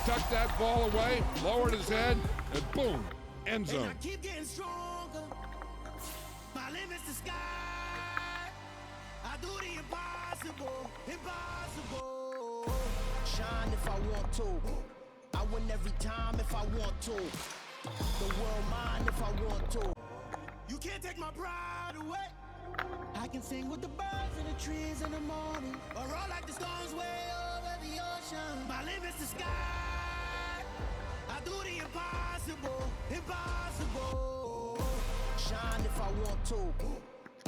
tucked that ball away, lowered his head, and boom, end zone. And I keep getting stronger. My limit's the sky. I do the impossible, impossible. Shine if I want to. I win every time if I want to. The world mine if I want to. You can't take my pride away. I can sing with the birds and the trees in the morning, or roll like the storms way over the ocean. My limit's the sky. I do the impossible, impossible. Shine if I want to.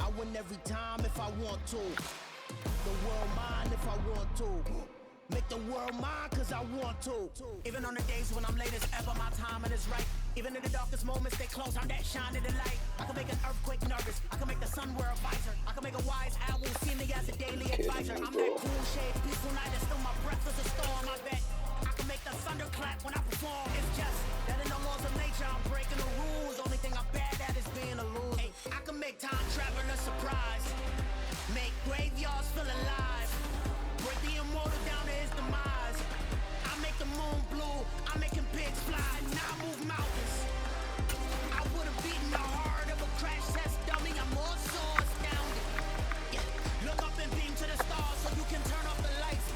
I win every time if I want to. The world mine if I want to. Make the world mine cause I want to. Even on the days when I'm late as ever, my timing is right. Even in the darkest moments, they close on that shine of the light. I can make an earthquake nervous. I can make the sun wear a visor. I can make a wise owl see me as a daily advisor. I'm that cool shade, peaceful night, and still my breath is a storm. I bet I can make the thunder clap when I perform. It's just that in the laws of nature, I'm breaking the rules. Only thing I'm bad at is being a loser. Hey, I can make time travel a surprise. Make graveyards feel alive. Break the immortal down to his demise. I make the moon blue. I'm making pigs fly. Now I move mountains. I would have beaten the heart of a crash test dummy. I'm more so astounded. Yeah. Look up and beam to the stars so you can turn off the lights.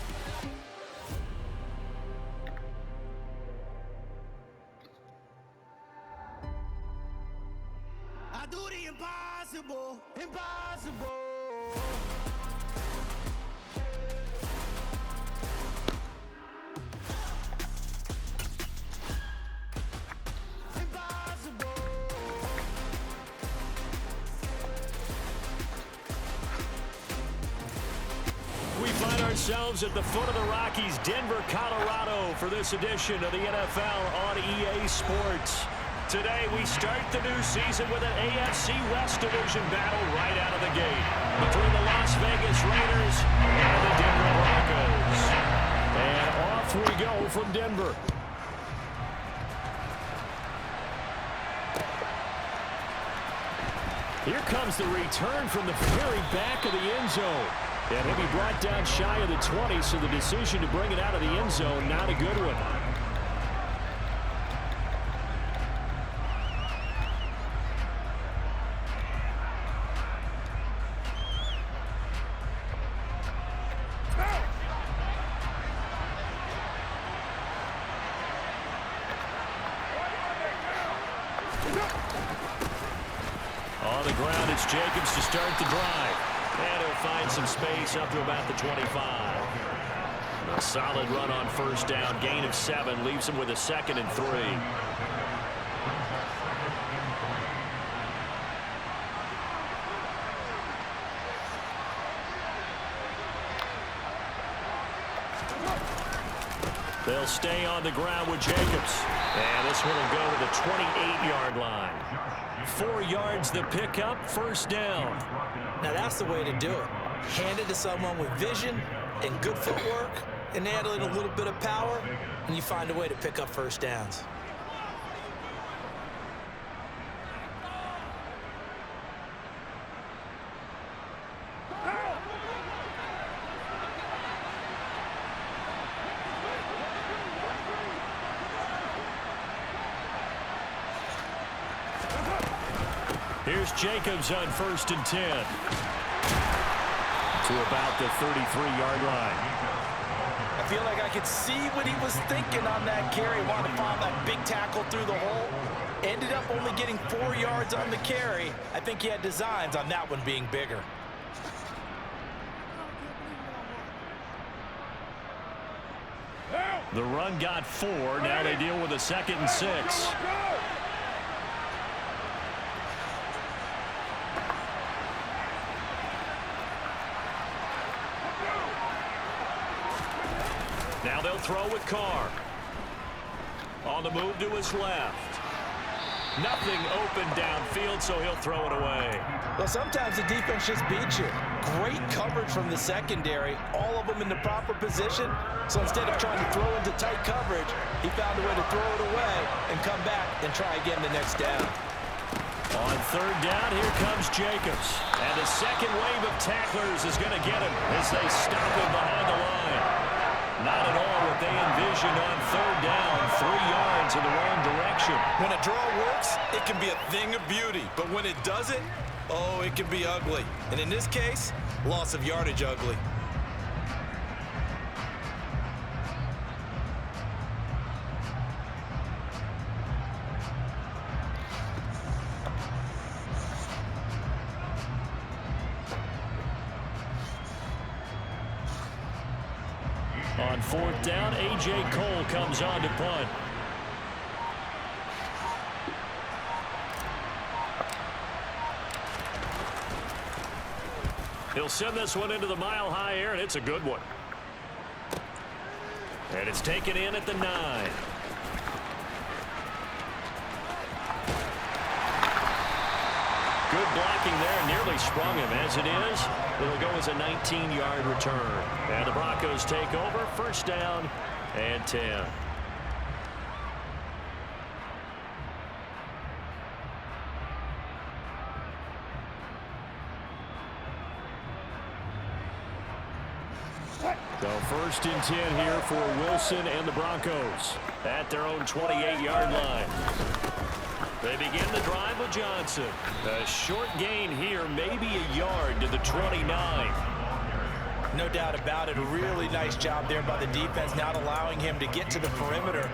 I do the impossible, impossible. Ourselves at the foot of the Rockies, Denver, Colorado, for this edition of the NFL on EA Sports. Today, we start the new season with an AFC West Division battle right out of the gate between the Las Vegas Raiders and the Denver Broncos. And off we go from Denver. Here comes the return from the very back of the end zone. And he'll be brought down shy of the 20, so the decision to bring it out of the end zone, not a good one. On the ground, it's Jacobs to start the drive. And he'll find some space up to about the 25. A solid run on first down. Gain of 7 leaves him with a 2nd and 3. They'll stay on the ground with Jacobs. And this one will go to the 28-yard line. 4 yards the pickup, first down. Now that's the way to do it. Hand it to someone with vision and good footwork, and add in a little bit of power, and you find a way to pick up first downs. Here's Jacobs on 1st and 10. To about the 33-yard line. I feel like I could see what he was thinking on that carry. Wanted to find that big tackle through the hole. Ended up only getting 4 yards on the carry. I think he had designs on that one being bigger. The run got 4. Now they deal with a 2nd and 6. Now they'll throw with Carr. On the move to his left. Nothing open downfield, so he'll throw it away. Well, sometimes the defense just beats you. Great coverage from the secondary. All of them in the proper position. So instead of trying to throw into tight coverage, he found a way to throw it away and come back and try again the next down. On 3rd down, here comes Jacobs. And the second wave of tacklers is going to get him as they stop him behind the line. Not at all what they envisioned on third down. 3 yards in the wrong direction. When a draw works, it can be a thing of beauty. But when it doesn't, oh, it can be ugly. And in this case, loss of yardage ugly. On fourth down, A.J. Cole comes on to punt. He'll send this one into the mile-high air, and it's a good one. And it's taken in at the 9. Good blocking there, nearly sprung him. As it is, it'll go as a 19-yard return. And the Broncos take over, first down and 10. So first and 10 here for Wilson and the Broncos at their own 28-yard line. They begin the drive with Johnson. A short gain here, maybe a yard to the 29. No doubt about it. A really nice job there by the defense, not allowing him to get to the perimeter.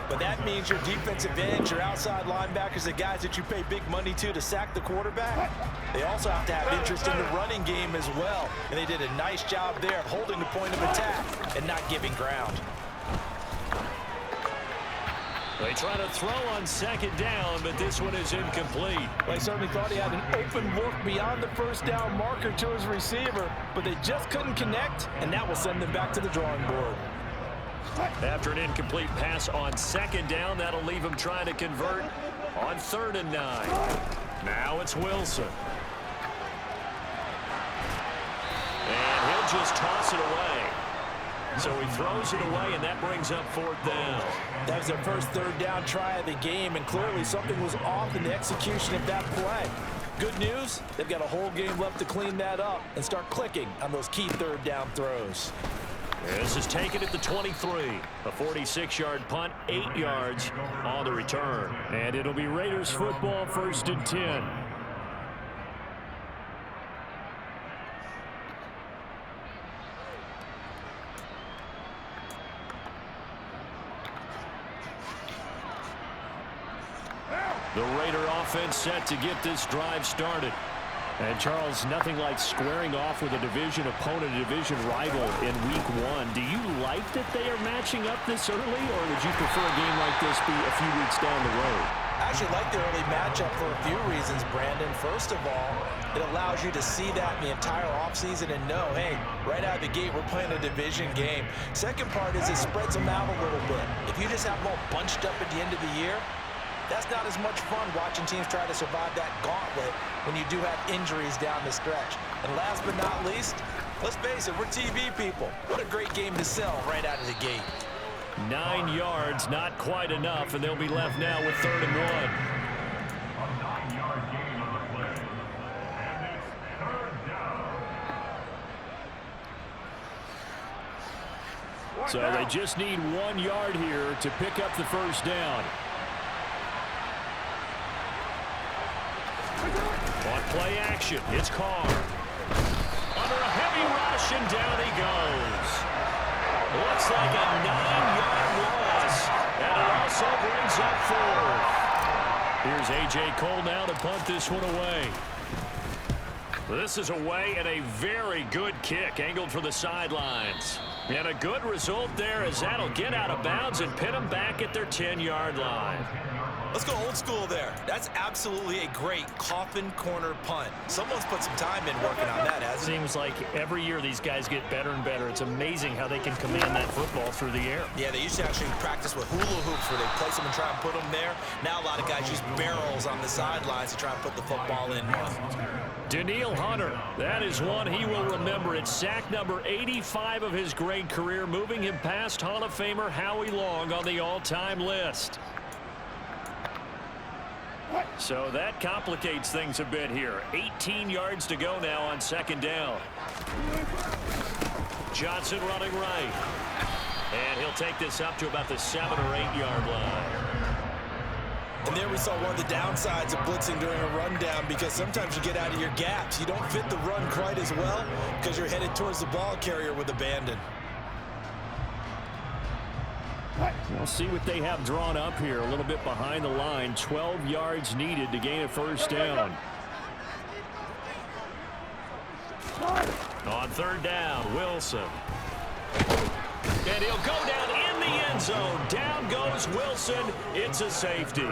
But that means your defensive ends, your outside linebackers, the guys that you pay big money to sack the quarterback, they also have to have interest in the running game as well. And they did a nice job there of holding the point of attack and not giving ground. They try to throw on second down, but this one is incomplete. Well, he certainly thought he had an open look beyond the first down marker to his receiver, but they just couldn't connect, and that will send them back to the drawing board. After an incomplete pass on second down, that'll leave him trying to convert on 3rd and 9. Now it's Wilson. And he'll just toss it away. So he throws it away, and that brings up 4th down. That was their first 3rd down try of the game, and clearly something was off in the execution of that play. Good news, they've got a whole game left to clean that up and start clicking on those key 3rd down throws. This is taken at the 23. A 46-yard punt, 8 yards on the return. And it'll be Raiders football, 1st and 10. The Raider offense set to get this drive started. And, Charles, nothing like squaring off with a division opponent, a division rival in Week 1. Do you like that they are matching up this early, or would you prefer a game like this be a few weeks down the road? I actually like the early matchup for a few reasons, Brandon. First of all, it allows you to see that in the entire offseason and know, hey, right out of the gate, we're playing a division game. Second part is it spreads them out a little bit. If you just have them all bunched up at the end of the year, that's not as much fun watching teams try to survive that gauntlet when you do have injuries down the stretch. And last but not least, let's face it, we're TV people. What a great game to sell right out of the gate. 9 yards, not quite enough, and they'll be left now with 3rd and 1. A 9-yard gain on the play. And it's 3rd down. So they just need 1 yard here to pick up the first down. On play action, it's Carr. Under a heavy rush, and down he goes. Looks like a 9-yard loss, and it also brings up 4th. Here's A.J. Cole now to punt this one away. This is away, and a very good kick angled for the sidelines. And a good result there as that'll get out of bounds and pin them back at their 10-yard line. Let's go old school there. That's absolutely a great coffin corner punt. Someone's put some time in working on that, hasn't it? Seems like every year these guys get better and better. It's amazing how they can command that football through the air. Yeah, they used to actually practice with hula hoops where they place them and try and put them there. Now a lot of guys use barrels on the sidelines to try and put the football in. Danielle Hunter, that is one he will remember. It's sack number 85 of his great career, moving him past Hall of Famer Howie Long on the all-time list. So that complicates things a bit here. 18 yards to go now on 2nd down. Johnson running right. And he'll take this up to about the 7- or 8-yard line. And there we saw one of the downsides of blitzing during a rundown, because sometimes you get out of your gaps. You don't fit the run quite as well because you're headed towards the ball carrier with abandon. We'll see what they have drawn up here. A little bit behind the line. 12 yards needed to gain a first down. On 3rd down, Wilson. And he'll go down in the end zone. Down goes Wilson. It's a safety.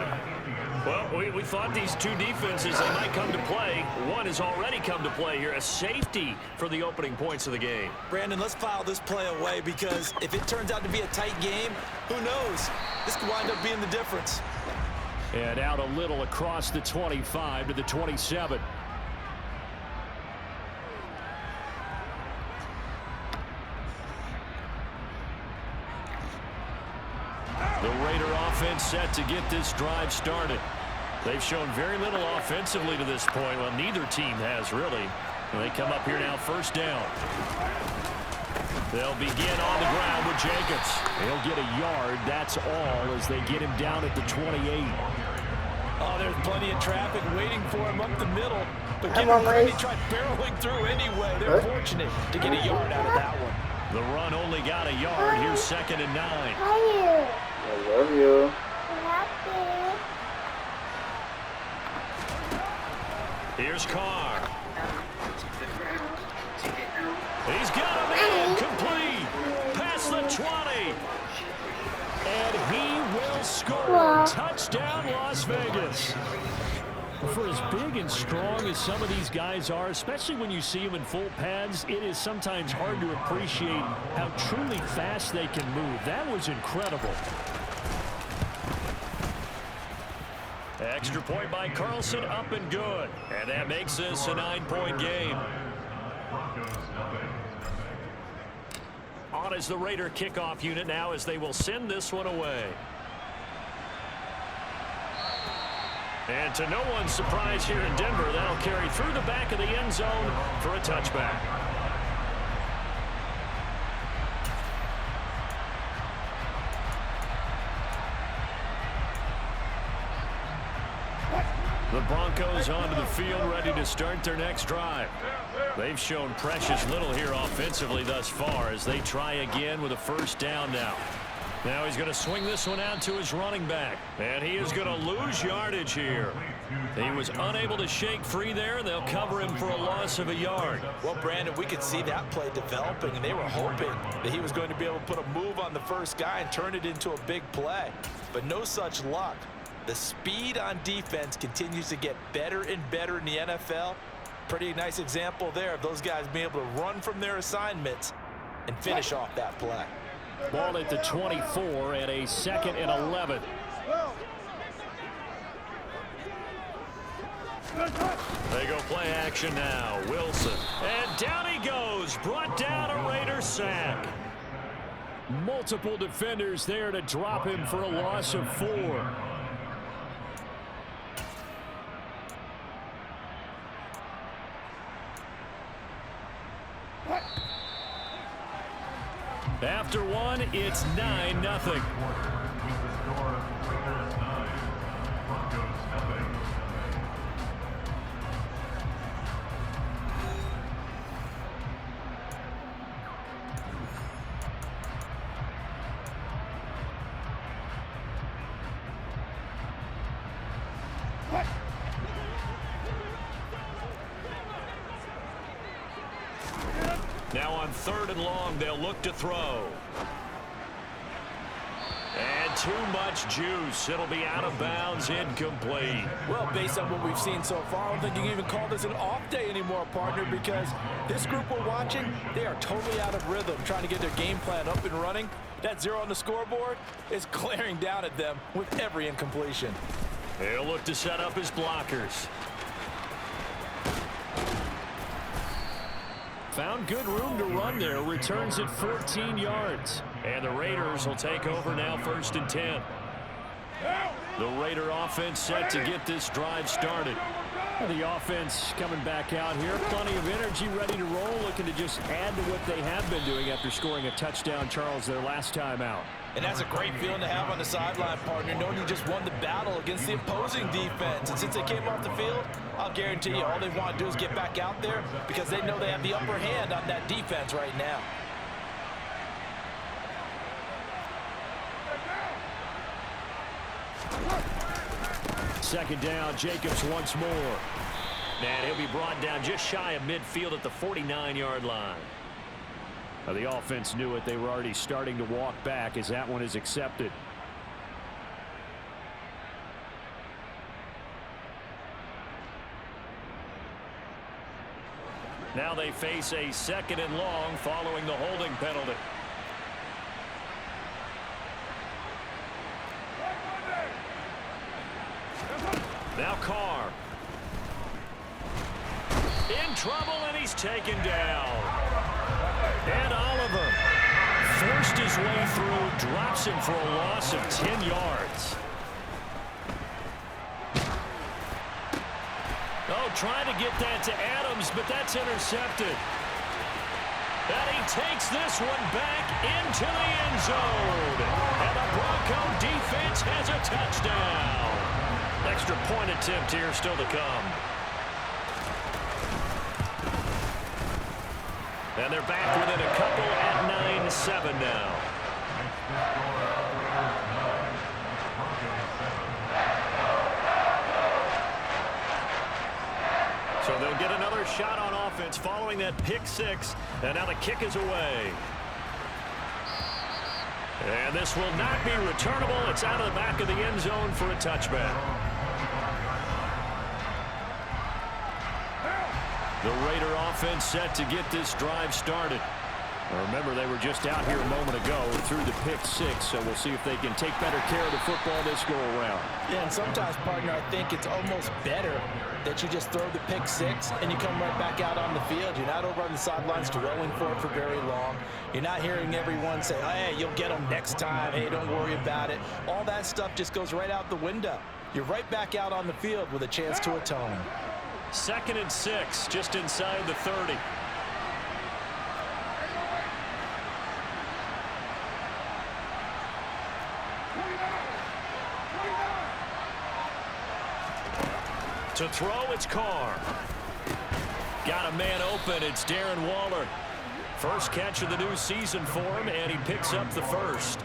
Well, we thought these two defenses, they might come to play. One has already come to play here. A safety for the opening points of the game. Brandon, let's file this play away, because if it turns out to be a tight game, who knows? This could wind up being the difference. And out a little across the 25 to the 27. The Raider offense set to get this drive started. They've shown very little offensively to this point. Well, neither team has, really. And they come up here now, 1st down. They'll begin on the ground with Jacobs. He'll get a yard, that's all, as they get him down at the 28. Oh, there's plenty of traffic waiting for him up the middle. But give him credit, he tried barreling through anyway. They're fortunate to get a yard out of that one. The run only got a yard. Here's 2nd and 9. I love you. Here's Carr. He's got him in. Complete. Past the 20. And he will score. Touchdown, Las Vegas. For as big and strong as some of these guys are, especially when you see them in full pads, it is sometimes hard to appreciate how truly fast they can move. That was incredible. Extra point by Carlson, up and good. And that makes this a 9-point game. On is the Raider kickoff unit now, as they will send this one away. And to no one's surprise here in Denver, that'll carry through the back of the end zone for a touchback. The Broncos onto the field, ready to start their next drive. They've shown precious little here offensively thus far, as they try again with a 1st down now. Now he's going to swing this one out to his running back. And he is going to lose yardage here. He was unable to shake free there. They'll cover him for a loss of a yard. Well, Brandon, we could see that play developing, and they were hoping that he was going to be able to put a move on the first guy and turn it into a big play. But no such luck. The speed on defense continues to get better and better in the NFL. Pretty nice example there of those guys being able to run from their assignments and finish off that play. Ball at the 24 and a 2nd and 11. They go play action now. Wilson. And down he goes. Brought down, a Raider sack. Multiple defenders there to drop him for a loss of 4. After one, it's 9-0. Now on 3rd and long, they'll look to throw. And too much juice. It'll be out of bounds, incomplete. Well, based on what we've seen so far, I don't think you can even call this an off day anymore, partner, because this group we're watching, they are totally out of rhythm, trying to get their game plan up and running. That 0 on the scoreboard is glaring down at them with every incompletion. He'll look to set up his blockers. Found good room to run there. Returns at 14 yards. And the Raiders will take over now, 1st and 10. The Raider offense set to get this drive started. The offense coming back out here. Plenty of energy, ready to roll, looking to just add to what they have been doing after scoring a touchdown, Charles, their last time out. And that's a great feeling to have on the sideline, partner, knowing you just won the battle against the opposing defense. And since they came off the field, I'll guarantee you all they want to do is get back out there because they know they have the upper hand on that defense right now. Second down, Jacobs once more. And he'll be brought down just shy of midfield at the 49-yard line. Now, the offense knew it. They were already starting to walk back as that one is accepted. Now they face a 2nd and long following the holding penalty. Now Carr. In trouble, and he's taken down. And Oliver forced his way through, drops him for a loss of 10 yards. Oh, trying to get that to Adams, but that's intercepted. And he takes this one back into the end zone. And the Bronco defense has a touchdown. Extra point attempt here still to come. And they're back within a couple at 9-7 now. So they'll get another shot on offense following that pick six. And now the kick is away. And this will not be returnable. It's out of the back of the end zone for a touchback. The Raider offense set to get this drive started. Now remember, they were just out here a moment ago through the pick six, so we'll see if they can take better care of the football this go-around. Yeah, and sometimes, partner, I think it's almost better that you just throw the pick six and you come right back out on the field. You're not over on the sidelines dwelling for it for very long. You're not hearing everyone say, oh, hey, you'll get them next time. Hey, don't worry about it. All that stuff just goes right out the window. You're right back out on the field with a chance to atone. 2nd and 6, just inside the 30. To throw, it's Carr. Got a man open. It's Darren Waller. First catch of the new season for him, and he picks up the first.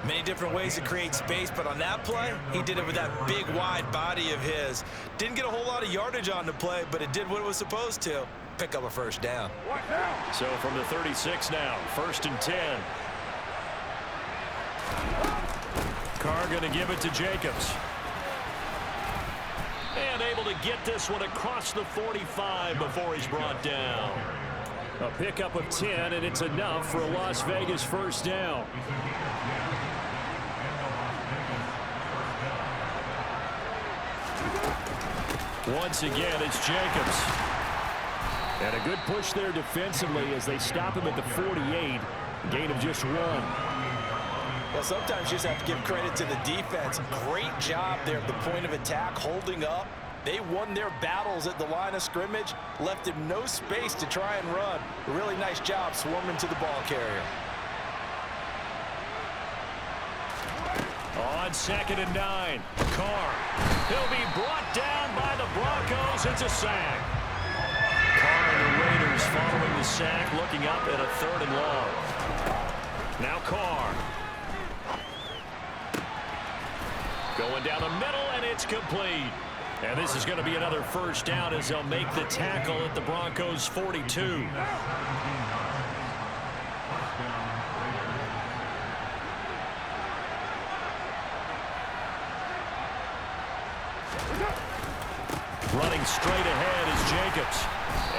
Many different ways to create space, but on that play, he did it with that big, wide body of his. Didn't get a whole lot of yardage on the play, but it did what it was supposed to. Pick up a first down. So from the 36 now, 1st and 10. Carr going to give it to Jacobs. And able to get this one across the 45 before he's brought down. A pickup of 10, and it's enough for a Las Vegas first down. Once again, it's Jacobs. And a good push there defensively as they stop him at the 48. Gain of just 1. Well, sometimes you just have to give credit to the defense. Great job there at the point of attack, holding up. They won their battles at the line of scrimmage, left him no space to try and run. A really nice job swarming to the ball carrier. On 2nd and 9, Carr. He'll be brought down by the Broncos. It's a sack. Carr and the Raiders following the sack, looking up at a 3rd and long. Now Carr. Going down the middle, and it's complete. And this is going to be another first down as they'll make the tackle at the Broncos' 42. Running straight ahead is Jacobs.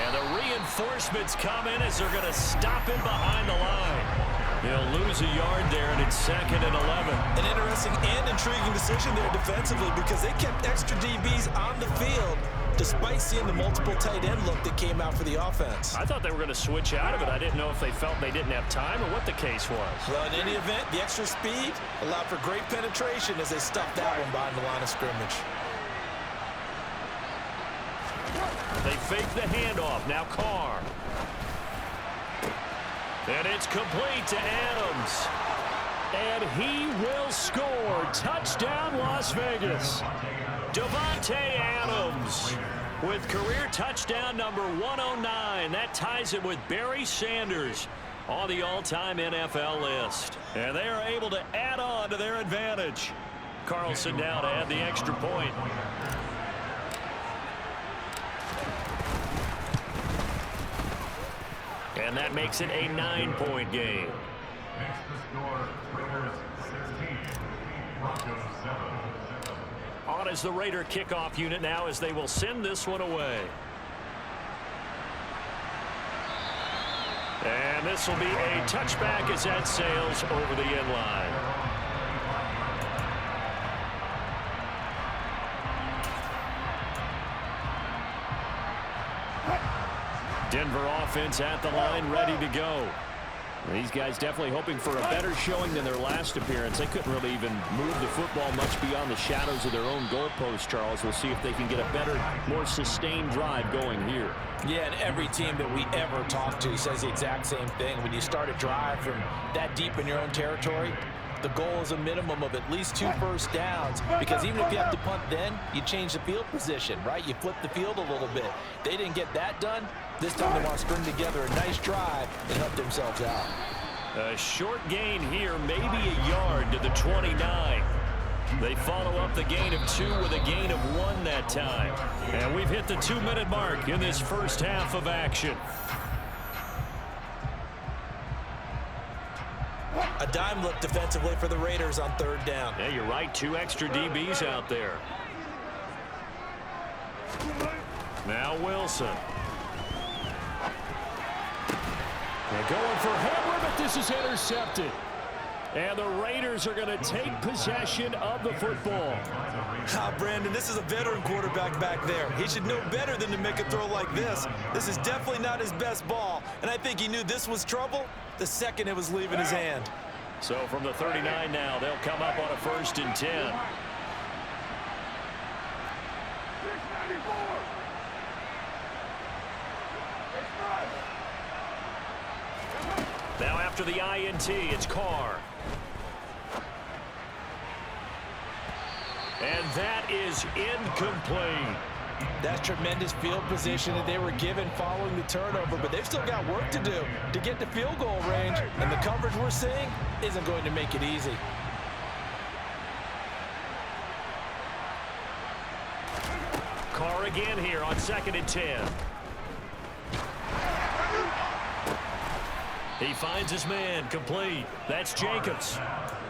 And the reinforcements come in as they're going to stop him behind the line. They'll lose a yard there, and it's 2nd and 11. An interesting and intriguing decision there defensively because they kept extra DBs on the field despite seeing the multiple tight end look that came out for the offense. I thought they were going to switch out of it. I didn't know if they felt they didn't have time or what the case was. Well, in any event, the extra speed allowed for great penetration as they stuffed that one behind the line of scrimmage. fake the handoff. Now Carr. And it's complete to Adams. And he will score. Touchdown, Las Vegas. Davante Adams with career touchdown number 109. That ties it with Barry Sanders on the all-time NFL list. And they are able to add on to their advantage. Carlson now to add the extra point. And that makes it a 9-point game. Next to score, Raiders 16, Broncos 7. On is the Raider kickoff unit now as they will send this one away. And this will be a touchback as that sails over the end line. Denver offense at the line, ready to go. These guys definitely hoping for a better showing than their last appearance. They couldn't really even move the football much beyond the shadows of their own goalpost, Charles. We'll see if they can get a better, more sustained drive going here. Yeah, and every team that we ever talk to says the exact same thing. When you start a drive from that deep in your own territory, the goal is a minimum of at least 2 first downs, because even if you have to punt then, you change the field position, right? You flip the field a little bit. They didn't get that done. This time they want to string together a nice drive and help themselves out. A short gain here, maybe a yard to the 29. They follow up the gain of 2 with a gain of 1 that time. And we've hit the 2-minute mark in this first half of action. A dime look defensively for the Raiders on 3rd down. Yeah, you're right. 2 extra DBs out there. Now Wilson. They're going for Hamler, but this is intercepted. And the Raiders are going to take possession of the football. Brandon, this is a veteran quarterback back there. He should know better than to make a throw like this. This is definitely not his best ball, and I think he knew this was trouble the second it was leaving his hand. So from the 39 now, they'll come up on a 1st and 10. Now after the INT, it's Carr. And that is incomplete. That's tremendous field position that they were given following the turnover, but they've still got work to do to get to field goal range, and the coverage we're seeing isn't going to make it easy. Carr again here on 2nd and 10. He finds his man, complete. That's Jacobs.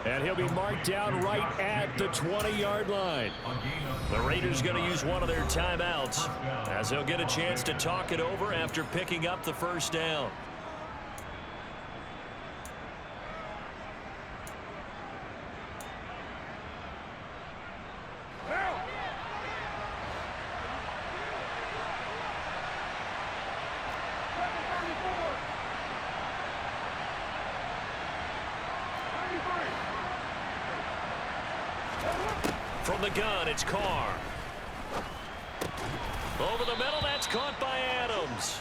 And he'll be marked down right at the 20-yard line. The Raiders going to use one of their timeouts as they'll get a chance to talk it over after picking up the 1st down. From the gun, it's Carr. Over the middle, that's caught by Adams.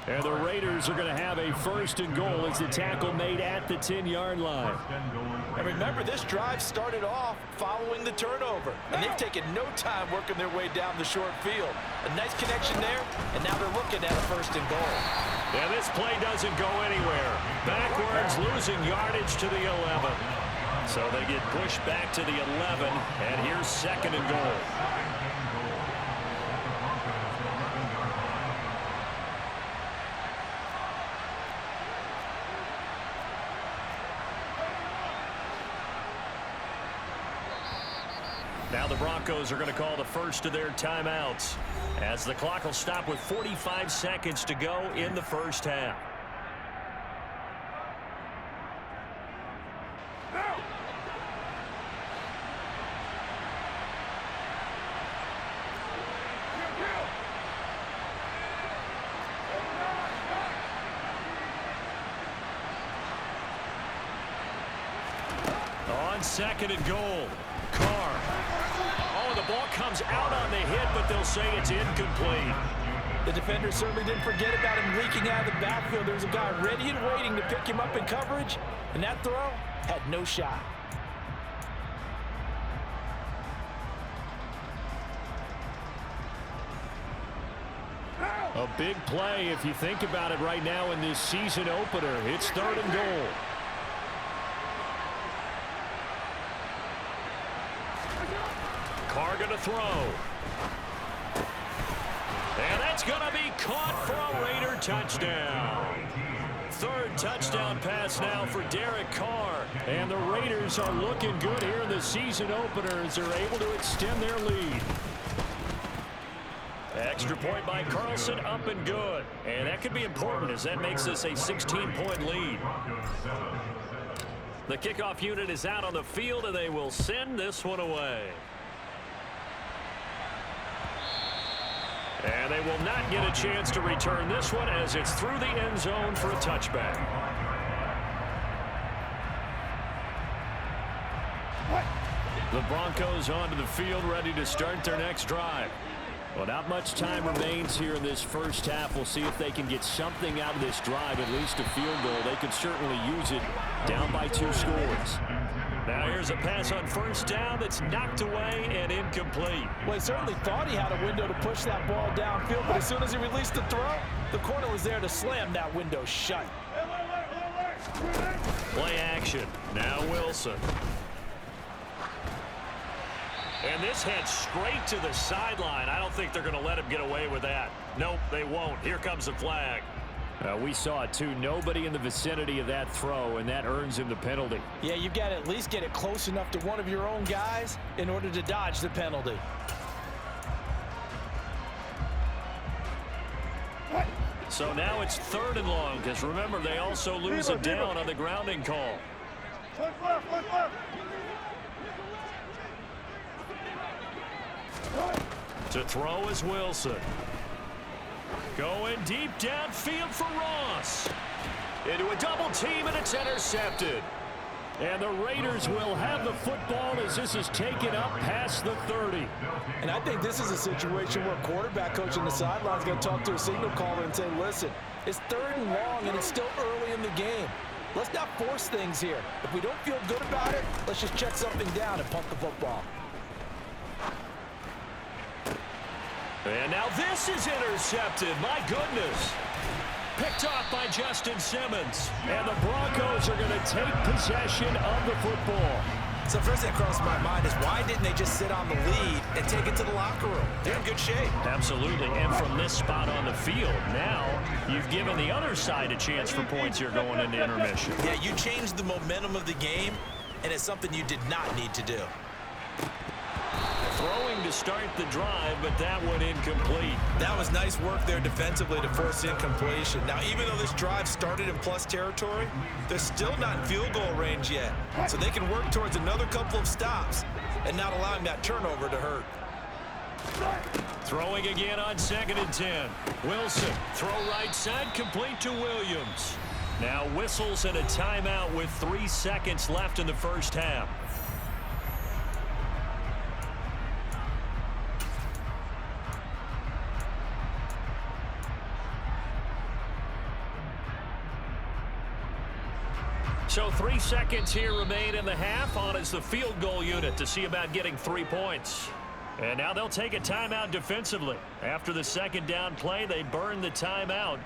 And the Raiders are going to have a 1st and goal as the tackle made at the 10-yard line. And remember, this drive started off following the turnover, and they've taken no time working their way down the short field. A nice connection there, and now they're looking at a 1st and goal. And this play doesn't go anywhere. Backwards, losing yardage to the 11. So they get pushed back to the 11, and here's 2nd and goal. Now the Broncos are going to call the first of their timeouts as the clock will stop with 45 seconds to go in the first half. On 2nd and goal, Carr. Oh, the ball comes out on the hit, but they'll say it's incomplete. The defender certainly didn't forget about him leaking out of the backfield. There was a guy ready and waiting to pick him up in coverage, and that throw had no shot. A big play if you think about it right now in this season opener. It's 3rd and goal. Carr gonna throw. And that's gonna be caught for a Raider touchdown. 3rd touchdown pass now for Derek Carr. And the Raiders are looking good here in the season opener as they're able to extend their lead. Extra point by Carlson, up and good. And that could be important as that makes this a 16-point lead. The kickoff unit is out on the field, and they will send this one away. And they will not get a chance to return this one as it's through the end zone for a touchback. The Broncos onto the field, ready to start their next drive. Well, not much time remains here in this first half. We'll see if they can get something out of this drive, at least a field goal. They could certainly use it down by 2 scores. Now here's a pass on first down that's knocked away and incomplete. Well, he certainly thought he had a window to push that ball downfield, but as soon as he released the throw, the corner was there to slam that window shut. Play action. Now Wilson. And this heads straight to the sideline. I don't think they're going to let him get away with that. Nope, they won't. Here comes the flag. We saw it too. Nobody in the vicinity of that throw, and that earns him the penalty. Yeah, you've got to at least get it close enough to one of your own guys in order to dodge the penalty. So now it's 3rd and long, because remember, they also lose a down on the grounding call. To throw is Wilson. Going deep downfield for Ross. Into a double team, and it's intercepted. And the Raiders will have the football as this is taken up past the 30. And I think this is a situation where quarterback coach on the sideline is going to talk to a signal caller and say, listen, it's 3rd and long, and it's still early in the game. Let's not force things here. If we don't feel good about it, let's just check something down and punt the football. And now this is intercepted. My goodness. Picked off by Justin Simmons. And the Broncos are going to take possession of the football. So first thing that crossed my mind is why didn't they just sit on the lead and take it to the locker room? They're in good shape. Absolutely. And from this spot on the field, now you've given the other side a chance for points here going into intermission. Yeah, you changed the momentum of the game, and it's something you did not need to do. Throwing to start the drive, but that one incomplete. That was nice work there defensively to force incompletion. Now, even though this drive started in plus territory, they're still not in field goal range yet. So they can work towards another couple of stops and not allowing that turnover to hurt. Throwing again on 2nd and 10. Wilson, throw right side, complete to Williams. Now whistles and a timeout with 3 seconds left in the first half. So 3 seconds here remain in the half. On is the field goal unit to see about getting 3 points. And now they'll take a timeout defensively. After the second down play, they burn the timeout,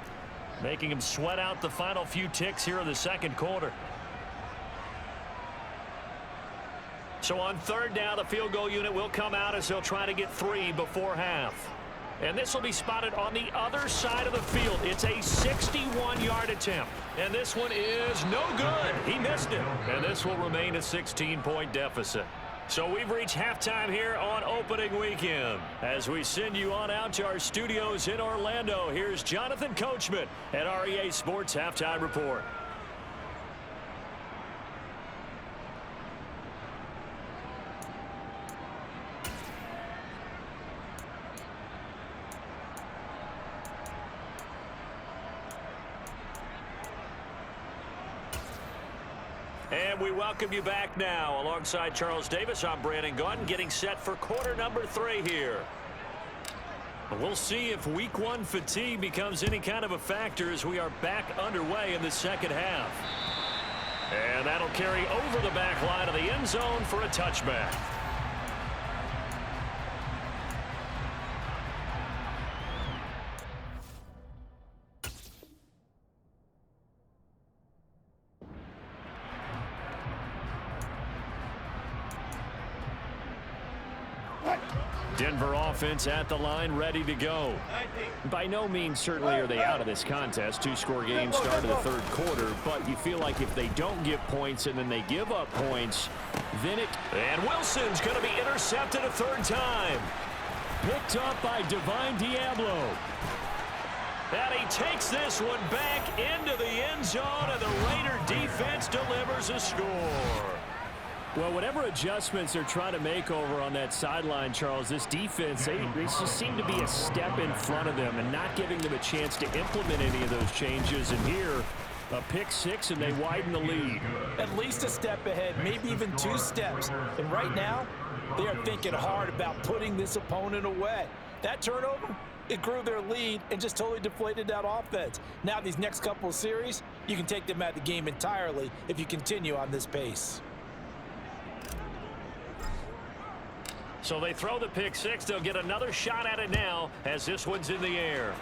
making them sweat out the final few ticks here in the second quarter. So on 3rd down, the field goal unit will come out as they'll try to get 3 before half. And this will be spotted on the other side of the field. It's a 61-yard attempt. And this one is no good. He missed it. And this will remain a 16-point deficit. So we've reached halftime here on opening weekend. As we send you on out to our studios in Orlando, here's Jonathan Coachman at REA Sports Halftime Report. And we welcome you back now. Alongside Charles Davis, I'm Brandon Gaudin, getting set for quarter number 3 here. We'll see if week one fatigue becomes any kind of a factor as we are back underway in the second half. And that'll carry over the back line of the end zone for a touchback. Denver offense at the line, ready to go. By no means certainly are they out of this contest. Two-score game start of the third quarter, but you feel like if they don't get points and then they give up points, then it... And Wilson's going to be intercepted a third time. Picked up by Divine Diablo. And he takes this one back into the end zone, and the Raider defense delivers a score. Well, whatever adjustments they're trying to make over on that sideline, Charles, this defense, they just seem to be a step in front of them and not giving them a chance to implement any of those changes. And here, a pick six, and they widen the lead. At least a step ahead, maybe even 2 steps. And right now, they are thinking hard about putting this opponent away. That turnover, it grew their lead and just totally deflated that offense. Now these next couple of series, you can take them out of the game entirely if you continue on this pace. So they throw the pick six. They'll get another shot at it now as this one's in the air.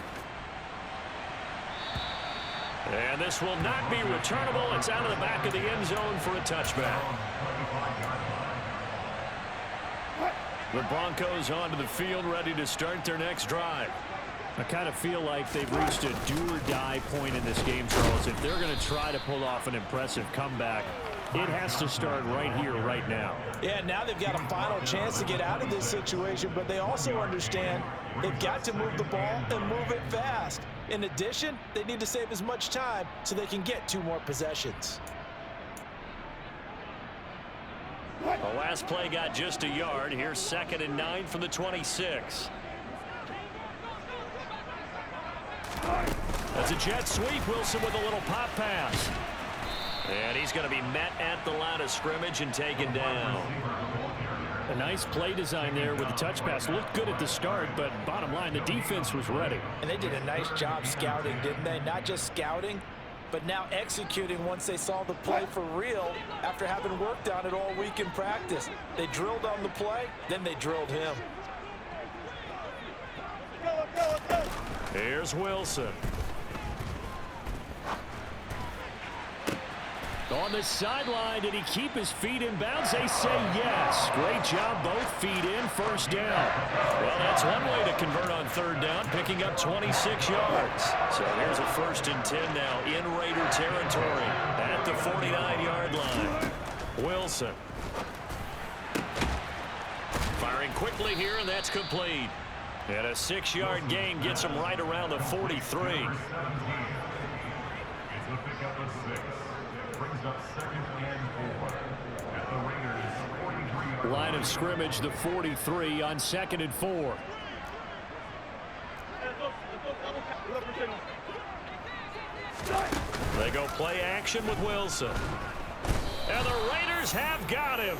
And this will not be returnable. It's out of the back of the end zone for a touchback. The Broncos onto the field, ready to start their next drive. I kind of feel like they've reached a do-or-die point in this game, Charles. If they're going to try to pull off an impressive comeback, it has to start right here, right now. Yeah, now they've got a final chance to get out of this situation, but they also understand they've got to move the ball and move it fast. In addition, they need to save as much time so they can get 2 more possessions. The last play got just a yard. Here's 2nd and 9 from the 26. That's a jet sweep. Wilson with a little pop pass. And he's going to be met at the line of scrimmage and taken down. A nice play design there with the touch pass. Looked good at the start, but bottom line, the defense was ready. And they did a nice job scouting, didn't they? Not just scouting, but now executing once they saw the play for real after having worked on it all week in practice. They drilled on the play, then they drilled him. Here's Wilson. On the sideline, did he keep his feet in bounds? They say yes. Great job, both feet in, first down. Well, that's one way to convert on third down, picking up 26 yards. So here's a 1st and 10 now in Raider territory at the 49-yard line. Wilson. Firing quickly here, and that's complete. And a 6-yard gain gets him right around the 43. Line of scrimmage, the 43 on 2nd and 4. They go play action with Wilson. And the Raiders have got him.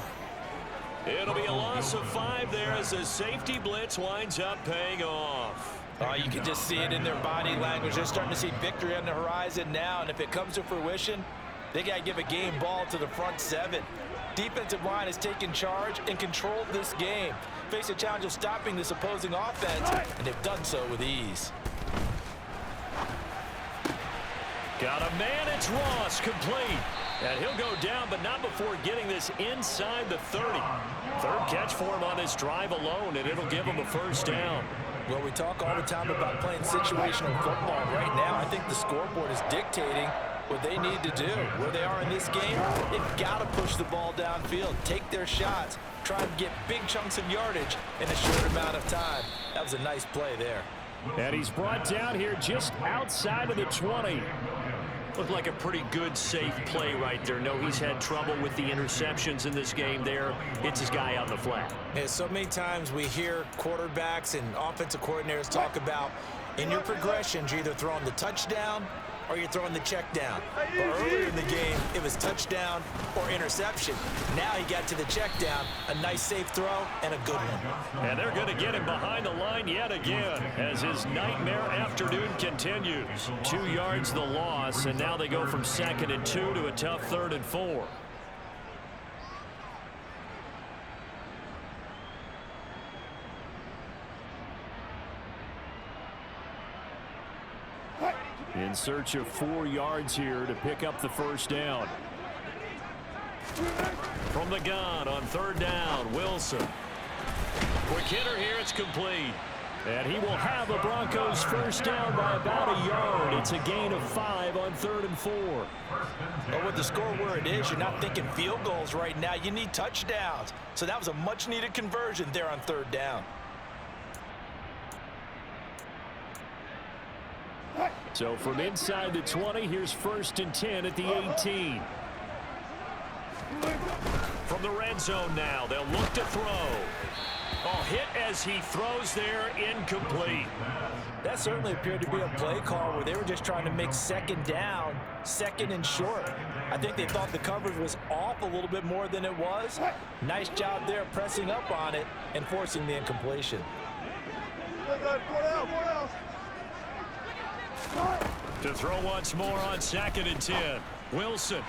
It'll be a loss of 5 there as the safety blitz winds up paying off. You can just see it in their body language. They're starting to see victory on the horizon now, and if it comes to fruition, they got to give a game ball to the front 7. Defensive line has taken charge and controlled this game. Face a challenge of stopping this opposing offense, and they've done so with ease. Got a man, it's Ross, complete. And he'll go down, but not before getting this inside the 30. 3rd catch for him on this drive alone, and it'll give him a first down. Well, we talk all the time about playing situational football. Right now, I think the scoreboard is dictating what they need to do. Where they are in this game, they've got to push the ball downfield, take their shots, try and get big chunks of yardage in a short amount of time. That was a nice play there. And he's brought down here just outside of the 20. Looked like a pretty good, safe play right there. No, he's had trouble with the interceptions in this game there. Hits his guy out in the flat. Yeah, so many times we hear quarterbacks and offensive coordinators talk about in your progressions, you're either throwing the touchdown or you're throwing the check down. But earlier in the game, it was touchdown or interception. Now he got to the check down, a nice safe throw, and a good one. And they're going to get him behind the line yet again as his nightmare afternoon continues. 2 yards the loss, and now they go from 2nd and 2 to a tough 3rd and 4. In search of 4 yards here to pick up the first down. From the gun on 3rd down, Wilson. Quick hitter here, it's complete. And he will have the Broncos first down by about a yard. It's a gain of 5 on 3rd and 4. But with the score where it is, you're not thinking field goals right now. You need touchdowns. So that was a much-needed conversion there on 3rd down. So from inside the 20, here's 1st and 10 at the 18. From the red zone now, they'll look to throw. Oh, hit as he throws there, incomplete. That certainly appeared to be a play call where they were just trying to make 2nd down, 2nd and short. I think they thought the coverage was off a little bit more than it was. Nice job there pressing up on it and forcing the incompletion. To throw once more on 2nd and 10. Wilson.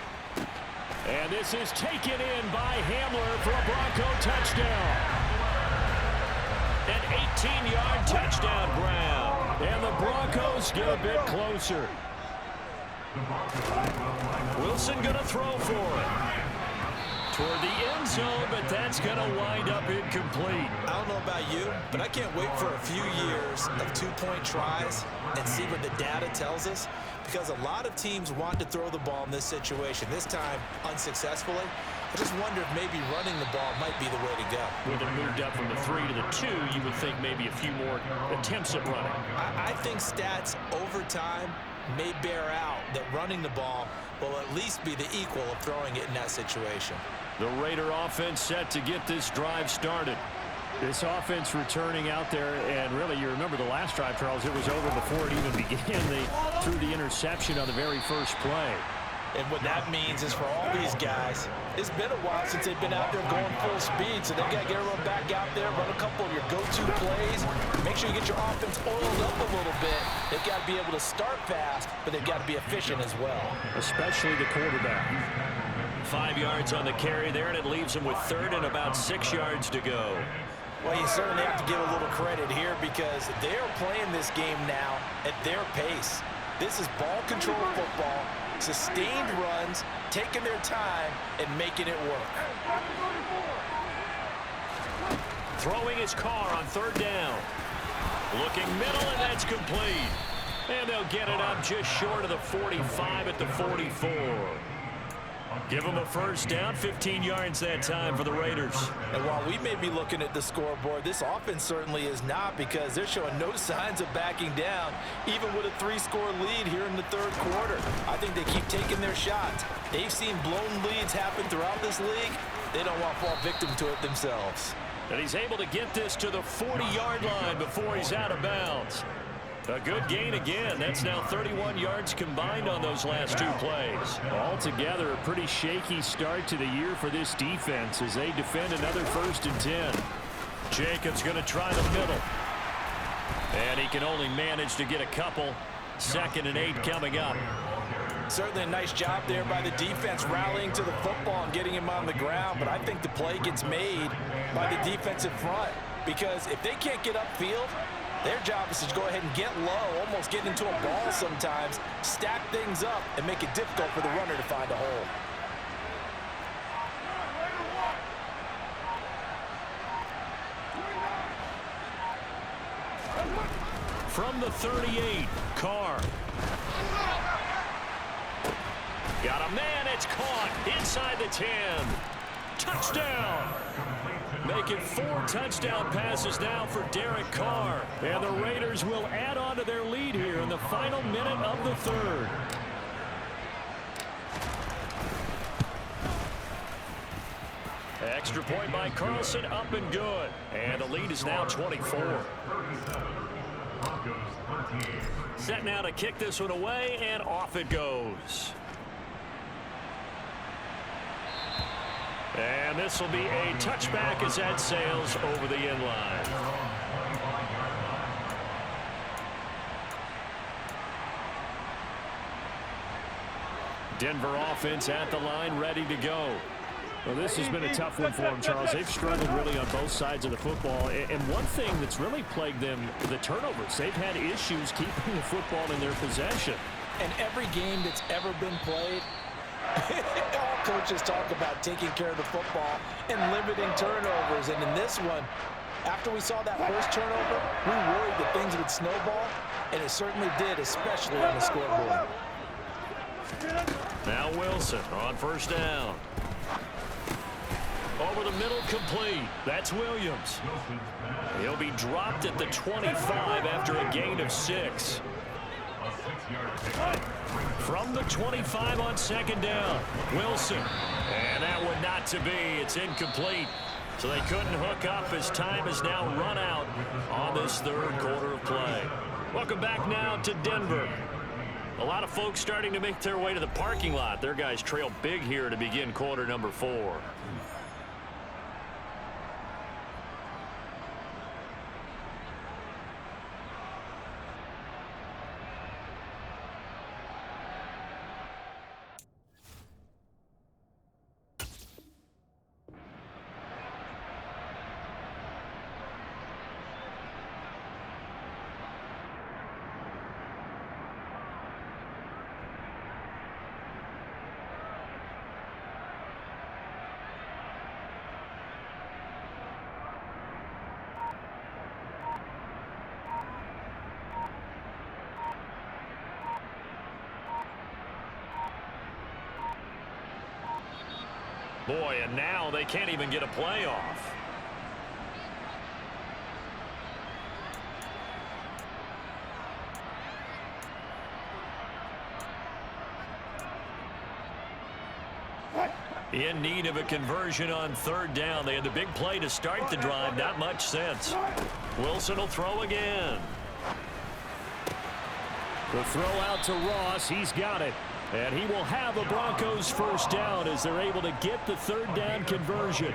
And this is taken in by Hamler for a Bronco touchdown. An 18-yard touchdown grab. And the Broncos get a bit closer. Wilson going to throw for it. Toward the end zone, but that's going to wind up incomplete. I don't know about you, but I can't wait for a few years of 2-point tries and see what the data tells us, because a lot of teams want to throw the ball in this situation. This time, unsuccessfully. I just wonder if maybe running the ball might be the way to go. With it moved up from the 3 to the 2, you would think maybe a few more attempts at running. I think stats over time may bear out that running the ball will at least be the equal of throwing it in that situation. The Raider offense set to get this drive started. This offense returning out there, and really, you remember the last drive, Charles, it was over before it even began. They threw the interception on the very first play. And what that means is for all these guys, it's been a while since they've been out there going full speed, so they've got to get everyone back out there, run a couple of your go-to plays, make sure you get your offense oiled up a little bit. They've got to be able to start fast, but they've got to be efficient as well. Especially the quarterback. 5 yards on the carry there, and it leaves them with 3rd and about 6 yards to go. Well, you certainly have to give a little credit here because they're playing this game now at their pace. This is ball control football, sustained runs, taking their time, and making it work. Throwing his car on 3rd down. Looking middle, and that's complete. And they'll get it up just short of the 45 at the 44. Give them a first down, 15 yards that time for the Raiders. And while we may be looking at the scoreboard, this offense certainly is not, because they're showing no signs of backing down, even with a 3-score lead here in the 3rd quarter. I think they keep taking their shots. They've seen blown leads happen throughout this league. They don't want to fall victim to it themselves. And he's able to get this to the 40-yard line before he's out of bounds. A good gain again. That's now 31 yards combined on those last 2 plays. Altogether, a pretty shaky start to the year for this defense as they defend another 1st and 10. Jacobs going to try the middle. And he can only manage to get a couple. 2nd and 8 coming up. Certainly a nice job there by the defense rallying to the football and getting him on the ground, but I think the play gets made by the defensive front, because if they can't get upfield, their job is to go ahead and get low, almost get into a ball sometimes, stack things up, and make it difficult for the runner to find a hole. From the 38, Carr. Got a man, it's caught inside the 10. Touchdown! Making 4 touchdown passes now for Derek Carr. And the Raiders will add on to their lead here in the final minute of the 3rd. Extra point by Carlson, up and good. And the lead is now 24. Broncos 13. Set now to kick this one away, and off it goes. And this will be a touchback as that sails over the end line. Denver offense at the line, ready to go. Well, this has been a tough one for them, Charles. They've struggled really on both sides of the football. And one thing that's really plagued them, the turnovers. They've had issues keeping the football in their possession. And every game that's ever been played, all coaches talk about taking care of the football and limiting turnovers. And in this one, after we saw that first turnover, we worried that things would snowball, and it certainly did, especially on the scoreboard. Now Wilson on first down. Over the middle, complete. That's Williams. He'll be dropped at the 25 after a gain of 6. From the 25 on second down, Wilson. And that one not to be. It's incomplete. So they couldn't hook up as time has now run out on this third quarter of play. Welcome back now to Denver. A lot of folks starting to make their way to the parking lot. Their guys trail big here to begin quarter number 4. Boy, and now they can't even get a playoff. In need of a conversion on third down. They had the big play to start the drive. Not much sense. Wilson will throw again. The throw out to Ross. He's got it. And he will have a Broncos first down as they're able to get the third down conversion.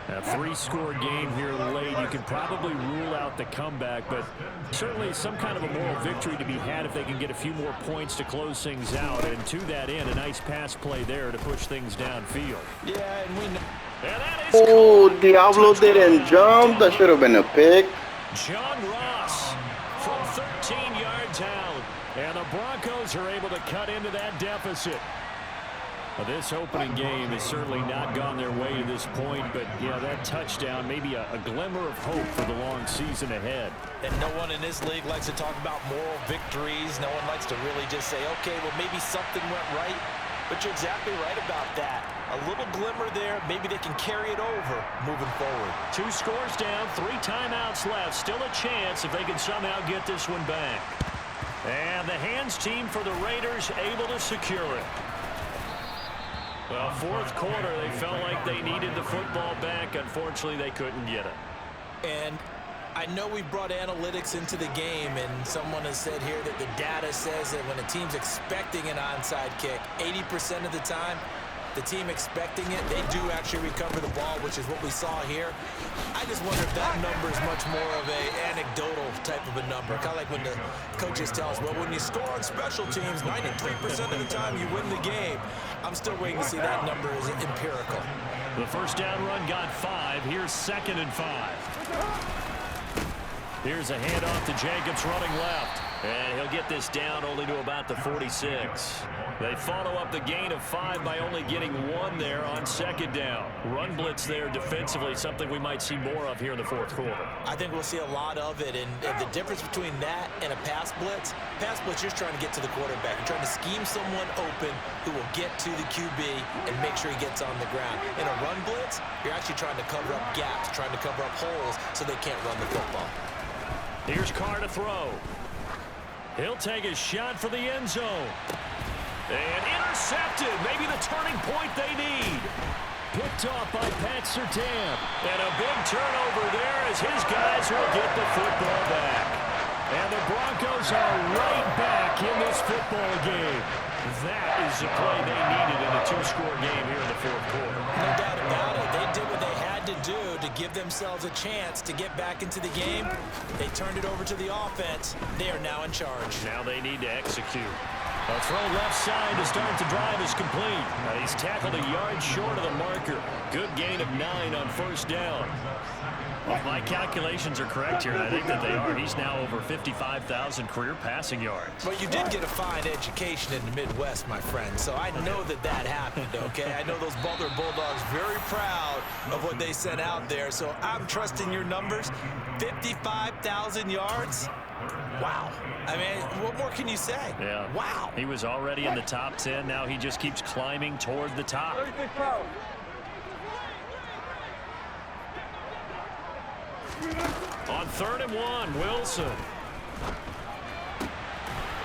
A 3-score game here late. You can probably rule out the comeback, but certainly some kind of a moral victory to be had if they can get a few more points to close things out. And to that end, a nice pass play there to push things downfield. Yeah, and we know. And that is Oh, Diablo didn't jump. That should have been a pick. John Ross from 13 yards out. And the Broncos are able to cut into that deficit. Well, this opening game has certainly not gone their way to this point, but, yeah, that touchdown, maybe a glimmer of hope for the long season ahead. And no one in this league likes to talk about moral victories. No one likes to really just say, okay, well, maybe something went right. But you're exactly right about that. A little glimmer there. Maybe they can carry it over moving forward. 2 scores down, 3 timeouts left. Still a chance if they can somehow get this one back. And the hands team for the Raiders able to secure it. Well, fourth quarter, they felt like they needed the football back. Unfortunately, they couldn't get it. And I know we brought analytics into the game, and someone has said here that the data says that when a team's expecting an onside kick, 80% of the time, the team expecting it, they do actually recover the ball, which is what we saw here. I just wonder if that number is much more of a anecdotal type of a number. Kind of like when the coaches tell us, well, when you score on special teams, 93% of the time you win the game. I'm still waiting to see that number is empirical. The first down run got 5. Here's 2nd and 5. Here's a handoff to Jacobs running left. And he'll get this down only to about the 46. They follow up the gain of 5 by only getting 1 there on second down. Run blitz there defensively, something we might see more of here in the fourth quarter. I think we'll see a lot of it, and the difference between that and a pass blitz, you're trying to get to the quarterback. You're trying to scheme someone open who will get to the QB and make sure he gets on the ground. In a run blitz, you're actually trying to cover up gaps, trying to cover up holes so they can't run the football. Here's Carr to throw. He'll take a shot for the end zone. And intercepted. Maybe the turning point they need. Picked off by Pat Surtain. And a big turnover there as his guys will get the football back. And the Broncos are right back in this football game. That is the play they needed in a two-score game here in the fourth quarter. No doubt about it. They did what they had to do to give themselves a chance to get back into the game. They turned it over to the offense. They are now in charge. Now they need to execute. A throw left side to start the drive is complete. He's tackled a yard short of the marker. Good gain of 9 on first down. Well, if my calculations are correct here, and I think that they are, he's now over 55,000 career passing yards. But you did get a fine education in the Midwest, my friend, so I know that that happened, okay? I know those Butler Bulldogs very proud of what they sent out there, so I'm trusting your numbers. 55,000 yards? Wow. I mean, what more can you say? Yeah. Wow. He was already in the top 10. Now he just keeps climbing toward the top. On 3rd and 1, Wilson.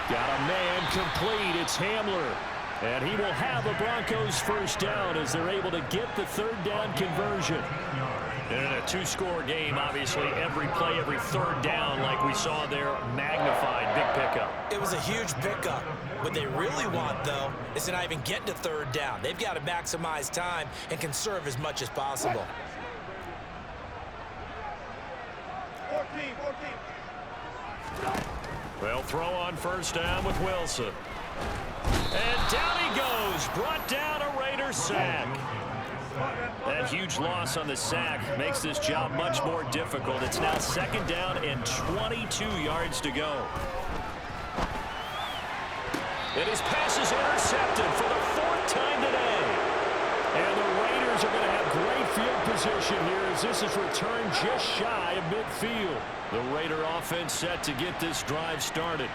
Got a man complete. It's Hamler. And he will have the Broncos first down as they're able to get the 3rd down conversion. In a two-score game, obviously, every play, every 3rd down, like we saw there, magnified. Big pickup. It was a huge pickup. What they really want, though, is to not even get to 3rd down. They've got to maximize time and conserve as much as possible. 14. Well, throw on first down with Wilson. And down he goes. Brought down a Raider sack. That huge loss on the sack makes this job much more difficult. It's now 2nd down and 22 yards to go. And his pass is intercepted for the 4th time today. And the Raiders are going to have great field position here as this is returned just shy of midfield. The Raider offense set to get this drive started.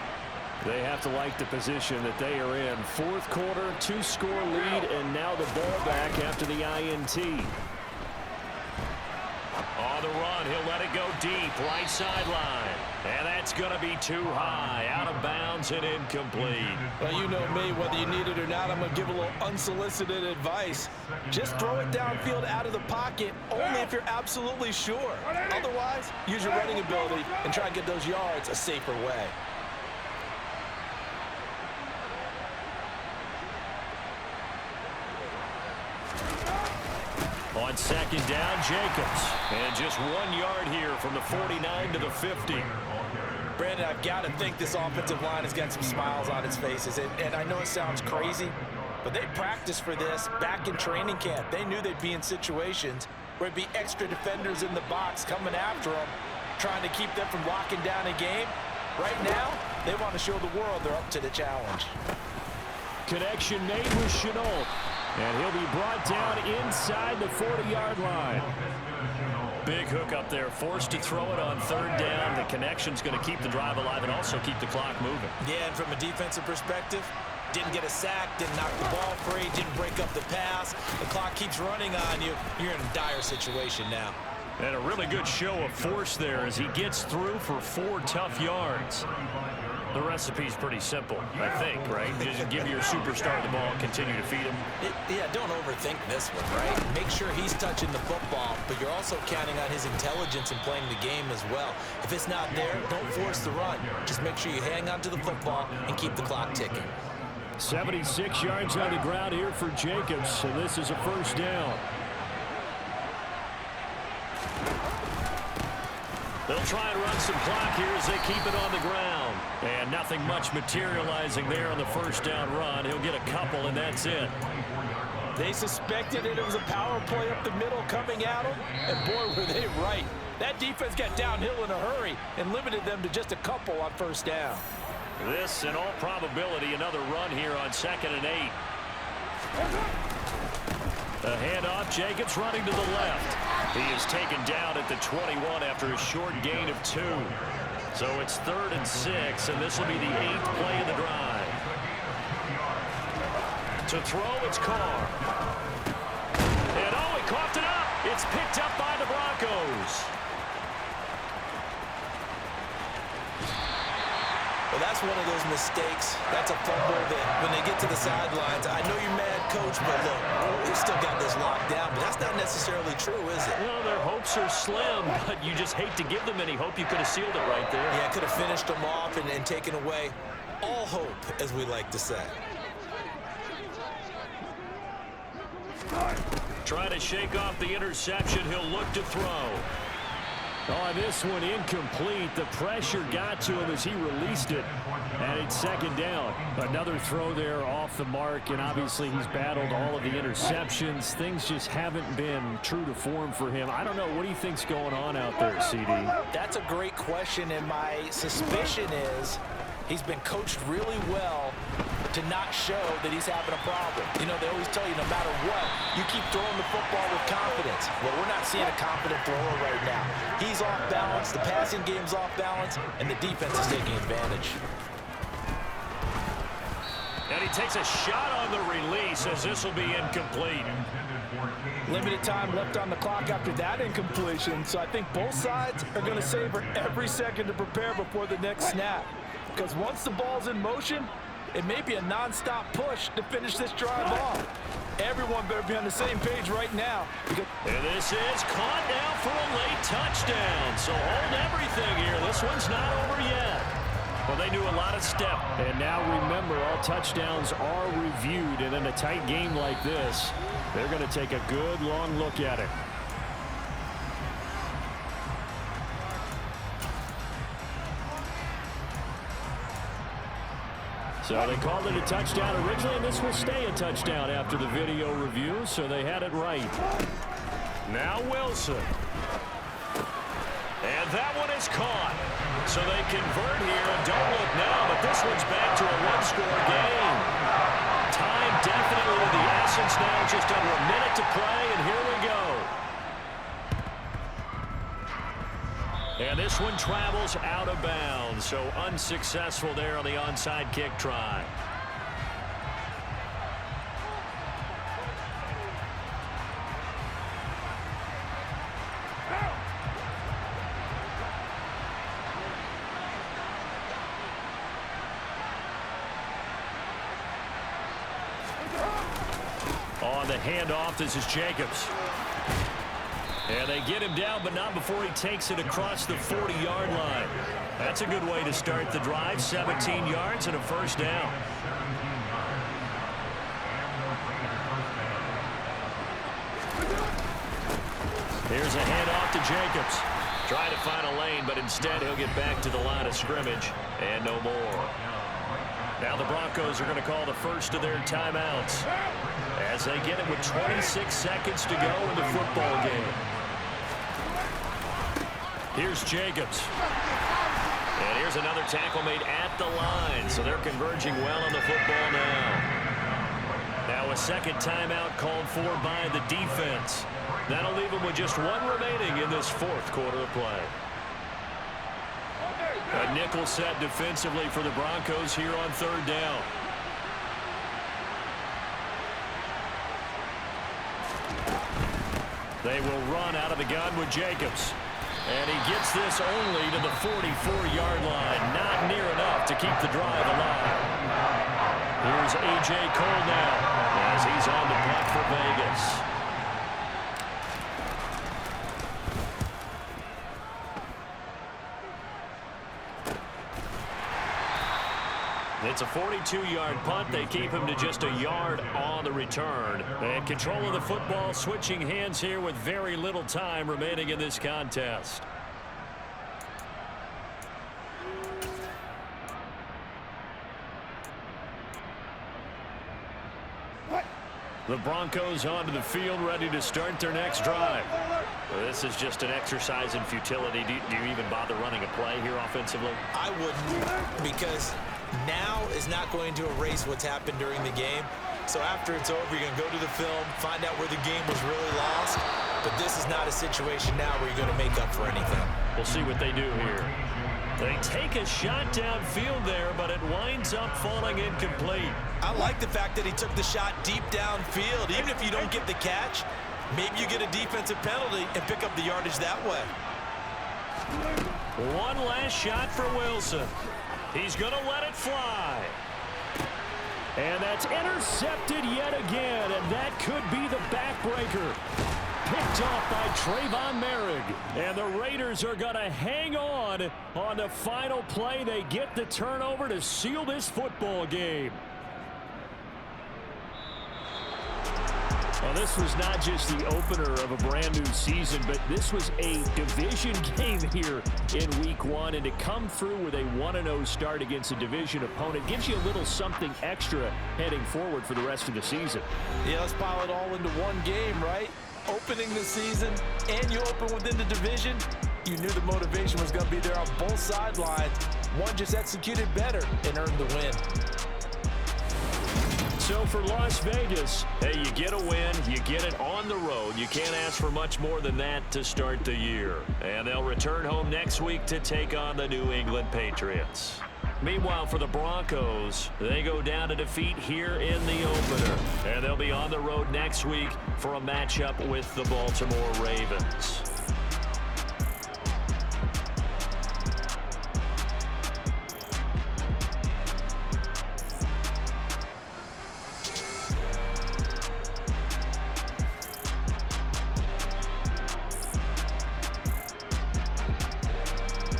They have to like the position that they are in. 4th quarter, 2-score lead, and now the ball back after the INT. On the run, he'll let it go deep, right sideline. And that's going to be too high, out of bounds and incomplete. Well, you know me, whether you need it or not, I'm going to give a little unsolicited advice. Just throw it downfield out of the pocket, only if you're absolutely sure. Otherwise, use your running ability and try and get those yards a safer way. On 2nd down, Jacobs. And just 1 yard here from the 49 to the 50. Brandon, I've got to think this offensive line has got some smiles on its faces. And I know it sounds crazy, but they practiced for this back in training camp. They knew they'd be in situations where it'd be extra defenders in the box coming after them, trying to keep them from locking down a game. Right now, they want to show the world they're up to the challenge. Connection made with Chenault. And he'll be brought down inside the 40-yard line. Big hook up there, forced to throw it on 3rd down. The connection's going to keep the drive alive and also keep the clock moving. Yeah, and from a defensive perspective, didn't get a sack, didn't knock the ball free, didn't break up the pass. The clock keeps running on you. You're in a dire situation now. And a really good show of force there as he gets through for 4 tough yards. The recipe's pretty simple, I think, right? Just give your superstar the ball and continue to feed him. Yeah, don't overthink this one, right? Make sure he's touching the football, but you're also counting on his intelligence in playing the game as well. If it's not there, don't force the run. Just make sure you hang on to the football and keep the clock ticking. 76 yards on the ground here for Jacobs, and this is a first down. They'll try and run some clock here as they keep it on the ground. And nothing much materializing there on the first down run. He'll get a couple, and that's it. They suspected it was a power play up the middle coming at them, and boy, were they right. That defense got downhill in a hurry and limited them to just a couple on first down. This, in all probability, another run here on 2nd and 8. A handoff, Jacobs running to the left. He is taken down at the 21 after a short gain of 2. So it's 3rd and 6, and this will be the 8th play of the drive. To throw, it's Carr. And oh, he coughed it up. It's picked up by the Broncos. Well, that's that's one of those mistakes. That's a fumble that when they get to the sidelines, I know you're mad, coach, but look, we've still got this locked down. But that's not necessarily true, is it? Well, their hopes are slim, but you just hate to give them any hope. You could have sealed it right there. Yeah, could have finished them off and taken away all hope, as we like to say. Trying to shake off the interception. He'll look to throw. Oh, this one incomplete. The pressure got to him as he released it, and it's second down. Another throw there off the mark, and obviously he's battled all of the interceptions. Things just haven't been true to form for him. I don't know. What do you think's going on out there, CD? That's a great question, and my suspicion is he's been coached really well to not show that he's having a problem. You know, they always tell you no matter what, you keep throwing the football with confidence. Well, we're not seeing a confident thrower right now. He's off balance, the passing game's off balance, and the defense is taking advantage. And he takes a shot on the release as this will be incomplete. Limited time left on the clock after that incompletion, so I think both sides are going to savor every second to prepare before the next snap. Because once the ball's in motion, it may be a non-stop push to finish this drive off. Everyone better be on the same page right now. And this is caught now for a late touchdown. So hold everything here. This one's not over yet. Well, they knew a lot of step. And now remember, all touchdowns are reviewed. And in a tight game like this, they're going to take a good long look at it. So they called it a touchdown originally, and this will stay a touchdown after the video review, so they had it right. Now Wilson. And that one is caught. So they convert here, and don't look now, but this one's back to a one-score game. Time definitely of the essence now, just under a minute to play, and here we go. And this one travels out of bounds, so unsuccessful there on the onside kick try. On the handoff, this is Jacobs. And they get him down, but not before he takes it across the 40-yard line. That's a good way to start the drive. 17 yards and a first down. Here's a handoff to Jacobs. Trying to find a lane, but instead he'll get back to the line of scrimmage. And no more. Now the Broncos are going to call the first of their timeouts as they get it with 26 seconds to go in the football game. Here's Jacobs. And here's another tackle made at the line. So they're converging well on the football now. Now a second timeout called for by the defense. That'll leave them with just one remaining in this fourth quarter of play. A nickel set defensively for the Broncos here on third down. They will run out of the gun with Jacobs. And he gets this only to the 44-yard line. Not near enough to keep the drive alive. Here's A.J. Cole now as he's on the punt for Vegas. It's a 42-yard punt. They keep him to just a yard on the return. And control of the football, switching hands here with very little time remaining in this contest. The Broncos onto the field, ready to start their next drive. Well, this is just an exercise in futility. Do you even bother running a play here offensively? I wouldn't, because now is not going to erase what's happened during the game. So after it's over, you're going to go to the film, find out where the game was really lost. But this is not a situation now where you're going to make up for anything. We'll see what they do here. They take a shot downfield there, but it winds up falling incomplete. I like the fact that he took the shot deep downfield. Even if you don't get the catch, maybe you get a defensive penalty and pick up the yardage that way. One last shot for Wilson. He's going to let it fly. And that's intercepted yet again, and that could be the backbreaker. Picked off by Trayvon Merrick. And the Raiders are going to hang on the final play. They get the turnover to seal this football game. Well, this was not just the opener of a brand new season, but this was a division game here in week 1. And to come through with a 1-0 start against a division opponent gives you a little something extra heading forward for the rest of the season. Yeah, let's pile it all into one game, right? Opening the season, and you open within the division. You knew the motivation was going to be there on both sidelines. One just executed better and earned the win. So for Las Vegas, hey, you get a win, you get it on the road. You can't ask for much more than that to start the year. And they'll return home next week to take on the New England Patriots. Meanwhile, for the Broncos, they go down to defeat here in the opener. And they'll be on the road next week for a matchup with the Baltimore Ravens.